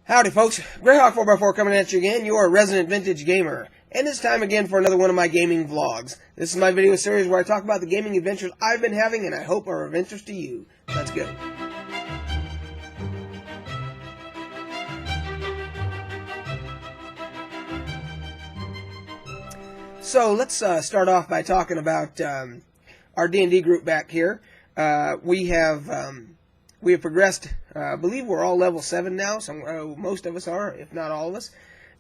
Howdy folks, Greyhawk 4x4 coming at you again, your resident vintage gamer. And it's time again for another one of my gaming vlogs. This is my video series where I talk about the gaming adventures I've been having and I hope are of interest to you. Let's go. So let's start off by talking about our D&D group back here. We have progressed. I believe we're all level 7 now. Most of us are, if not all of us.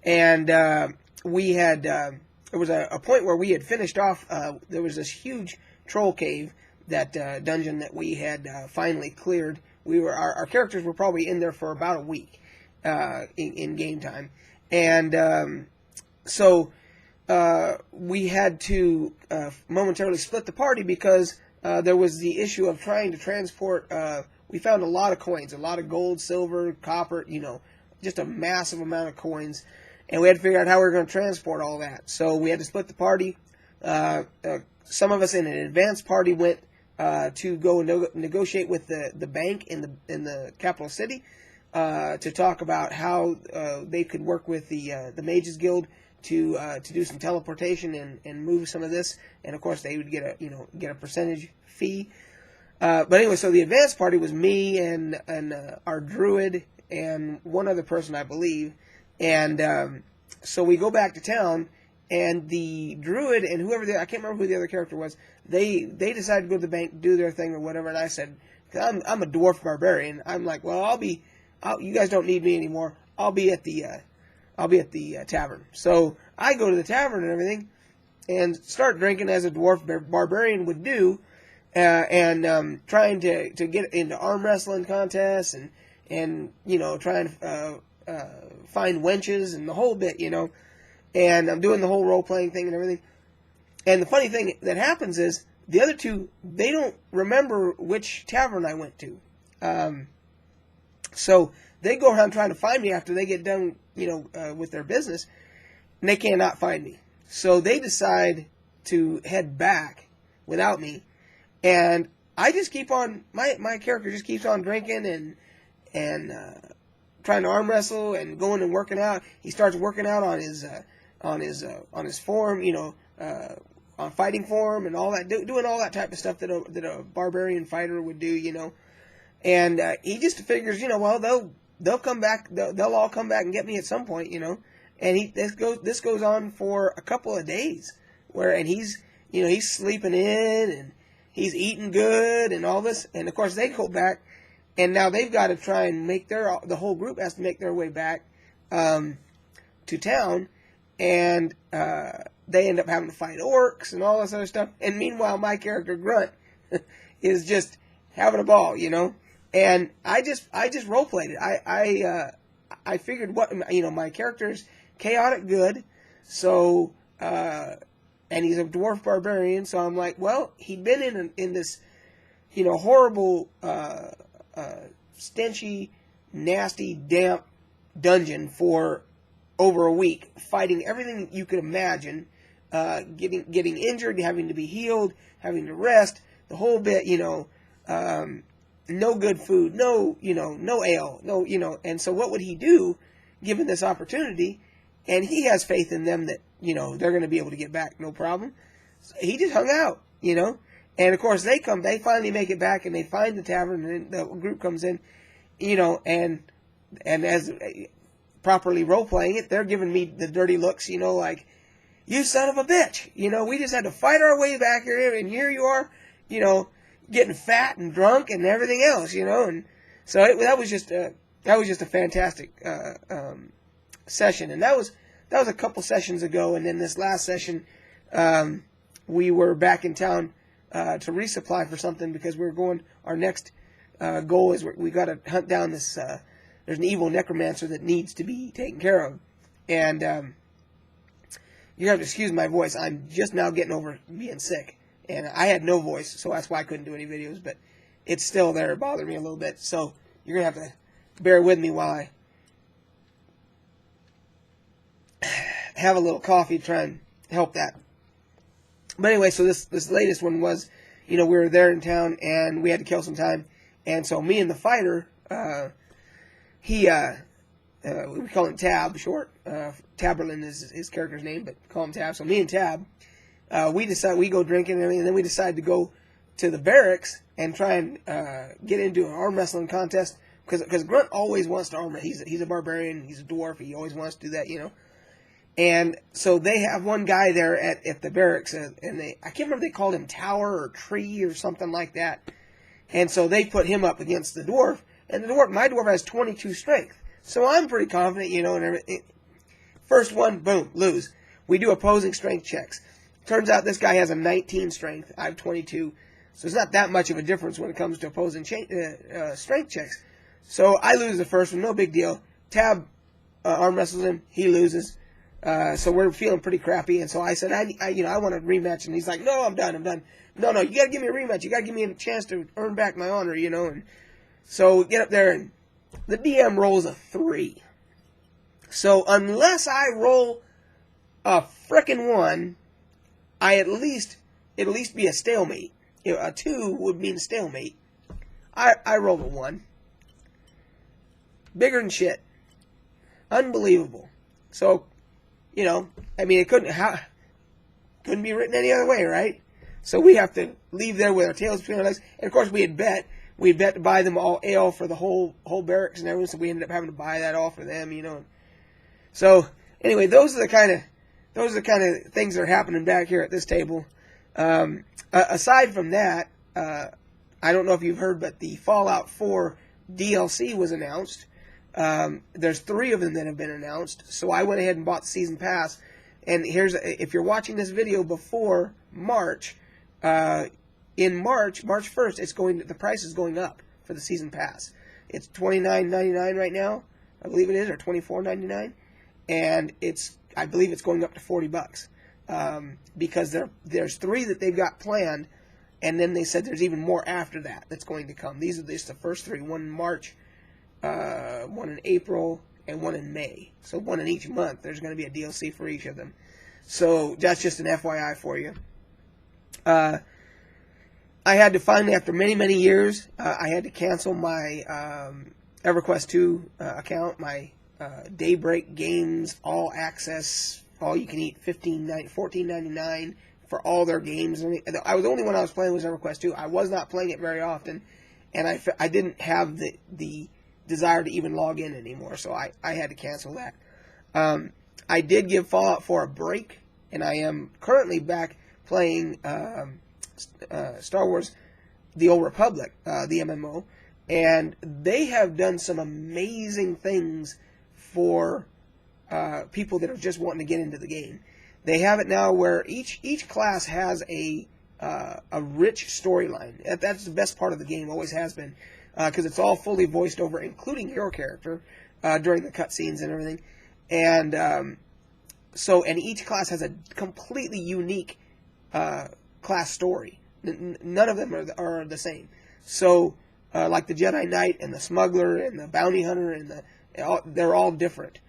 And we had there was a point where we had finished off. There was this huge troll cave, that dungeon that we had finally cleared. Our characters were probably in there for about a week in game time, and so we had to momentarily split the party because there was the issue of trying to transport. We found a lot of coins, a lot of gold, silver, copper, just a massive amount of coins. And we had to figure out how we were going to transport all that. So we had to split the party. Some of us in an advanced party went to go negotiate with the bank in the capital city to talk about how they could work with the Mages Guild to do some teleportation and move some of this. And of course they would get a percentage fee. But anyway, so the advanced party was me and our druid and one other person, I believe. And so we go back to town, and the druid and whoever I can't remember who the other character was. They decided to go to the bank, do their thing or whatever. And I said, "Cause I'm a dwarf barbarian." I'm like, "Well, you guys don't need me anymore. I'll be at the tavern." So I go to the tavern and everything, and start drinking as a dwarf barbarian would do. And trying to get into arm wrestling contests and trying to find wenches and the whole bit, and I'm doing the whole role-playing thing and everything. And the funny thing that happens is the other two, they don't remember which tavern I went to. So they go around trying to find me after they get done, with their business, and they cannot find me. So they decide to head back without me. And I just keep on, my character just keeps on drinking and trying to arm wrestle and going and working out. He starts working out on his form, on fighting form and all that, doing all that type of stuff that a barbarian fighter would do, And he just figures, well, they'll come back, they'll all come back and get me at some point, And this goes on for a couple of days, and he's sleeping in and he's eating good and all this, and of course they go back, and now they've got to try and the whole group has to make their way back to town, and they end up having to fight orcs and all this other stuff. And meanwhile, my character Grunt is just having a ball, And I just role played it. I figured my character's chaotic good, so. And he's a dwarf barbarian, so I'm like, well, he'd been in this, horrible, stenchy, nasty, damp dungeon for over a week, fighting everything you could imagine, getting injured, having to be healed, having to rest, the whole bit, no good food, no ale, and so what would he do, given this opportunity? And he has faith in them that, they're going to be able to get back, no problem. So he just hung out, And of course they finally make it back and they find the tavern and the group comes in, and as properly role-playing it, they're giving me the dirty looks, like, "You son of a bitch, we just had to fight our way back here and here you are, getting fat and drunk and everything else, And so that was just a fantastic, session, and that was a couple sessions ago. And then this last session, we were back in town to resupply for something because we were going. Our next goal is we got to hunt down this. There's an evil necromancer that needs to be taken care of, and you have to excuse my voice. I'm just now getting over being sick, and I had no voice, so that's why I couldn't do any videos. But it's still there, bothering me a little bit. So you're gonna have to bear with me while I have a little coffee to try and help that. But anyway, so this latest one was, we were there in town and we had to kill some time. And so me and the fighter, he we call him Tab, short. Taberlin is his character's name, but call him Tab. So me and Tab, we go drinking and everything, and then we decide to go to the barracks and try and get into an arm wrestling contest, because Grunt always wants to arm wrestle. He's a barbarian, he's a dwarf, he always wants to do that, you know. And so they have one guy there at the barracks, and I can't remember if they called him Tower or Tree or something like that. And so they put him up against the dwarf, and my dwarf has 22 strength. So I'm pretty confident, you know, and everything. First one, boom, lose. We do opposing strength checks. Turns out this guy has a 19 strength. I have 22. So it's not that much of a difference when it comes to opposing strength checks. So I lose the first one, no big deal. Tab arm wrestles him, he loses. So we're feeling pretty crappy, and so I said, I want a rematch, and he's like, no, I'm done. No, you gotta give me a rematch. You gotta give me a chance to earn back my honor, you know. And so we get up there, and the DM rolls a 3. So unless I roll a frickin' 1, it'd at least be a stalemate. You know, a 2 would mean stalemate. I rolled a 1. Bigger than shit. Unbelievable. So, you know, I mean, it couldn't be written any other way, right? So we have to leave there with our tails between our legs. And of course, we had bet to buy them all ale for the whole barracks and everything. So we ended up having to buy that all for them, you know. So anyway, those are the kind of things that are happening back here at this table. Aside from that, I don't know if you've heard, but the Fallout 4 DLC was announced. There's 3 of them that have been announced, so I went ahead and bought the season pass. And if you're watching this video before March, in March 1st, the price is going up for the season pass. It's $29.99 right now, I believe it is, or $24.99, and I believe it's going up to $40, because there's 3 that they've got planned, and then they said there's even more after that that's going to come. These are just the first 3, one in March, one in April, and one in May. So one in each month. There's going to be a DLC for each of them. So that's just an FYI for you. I had to finally, after many years, I had to cancel my EverQuest 2 account, my Daybreak Games All Access, all you can eat, $14.99 for all their games. The only one I was playing was EverQuest 2. I was not playing it very often, and I didn't have the desire to even log in anymore, so I had to cancel that. I did give Fallout 4 a break, and I am currently back playing Star Wars The Old Republic, the MMO, and they have done some amazing things for people that are just wanting to get into the game. They have it now where each class has a rich storyline. That's the best part of the game, always has been, because it's all fully voiced over, including your character, during the cutscenes and everything. And and each class has a completely unique class story. None of them are the same. So, like the Jedi Knight and the Smuggler and the Bounty Hunter and they're all different.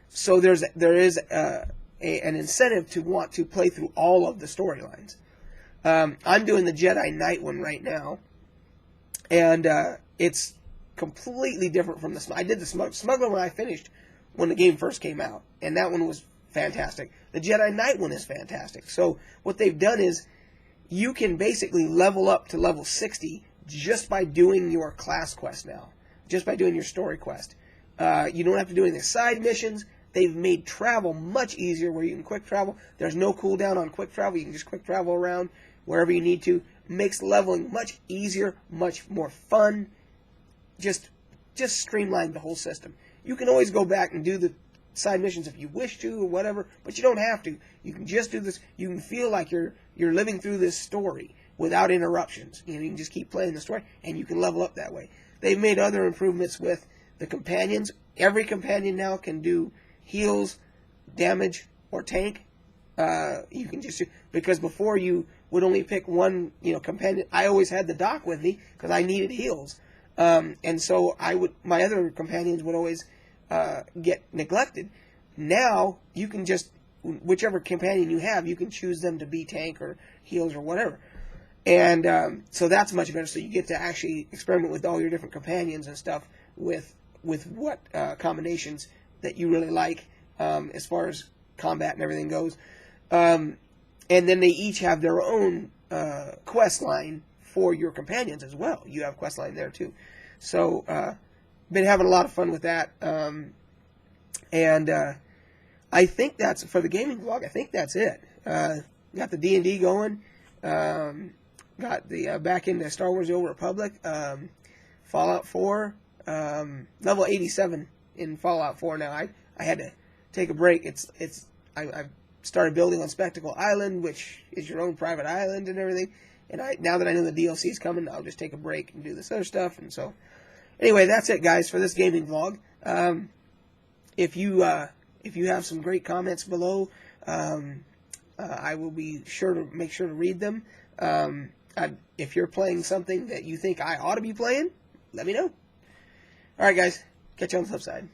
So there is an incentive to want to play through all of the storylines. I'm doing the Jedi Knight one right now, and it's completely different from I did the Smuggler when I finished when the game first came out, and that one was fantastic. The Jedi Knight one is fantastic. So what they've done is you can basically level up to level 60 just by doing your class quest now, just by doing your story quest. You don't have to do any side missions. They've made travel much easier, where you can quick travel. There's no cooldown on quick travel. You can just quick travel around wherever you need to. Makes leveling much easier, much more fun. Just streamline the whole system. You can always go back and do the side missions if you wish to or whatever, but you don't have to. You can just do this. You can feel like you're living through this story without interruptions. You can just keep playing the story, and you can level up that way. They've made other improvements with the companions. Every companion now can do heals, damage, or tank. You can just because before you would only pick one, companion. I always had the doc with me because I needed heals, and so my other companions would always get neglected. Now you can just whichever companion you have, you can choose them to be tank or heals or whatever, and so that's much better. So you get to actually experiment with all your different companions and stuff with what combinations that you really like as far as combat and everything goes. And then they each have their own quest line for your companions as well. You have quest line there too. So been having a lot of fun with that. And I think that's for the gaming vlog. I think that's it. Got the D&D going. Got the back into Star Wars: The Old Republic. Fallout 4. Level 87 in Fallout 4 now. I had to take a break. I started building on Spectacle Island, which is your own private island and everything. And now that I know the DLC is coming, I'll just take a break and do this other stuff. And so, anyway, that's it, guys, for this gaming vlog. If you have some great comments below, I will be sure to make sure to read them. If you're playing something that you think I ought to be playing, let me know. All right, guys, catch you on the flip side.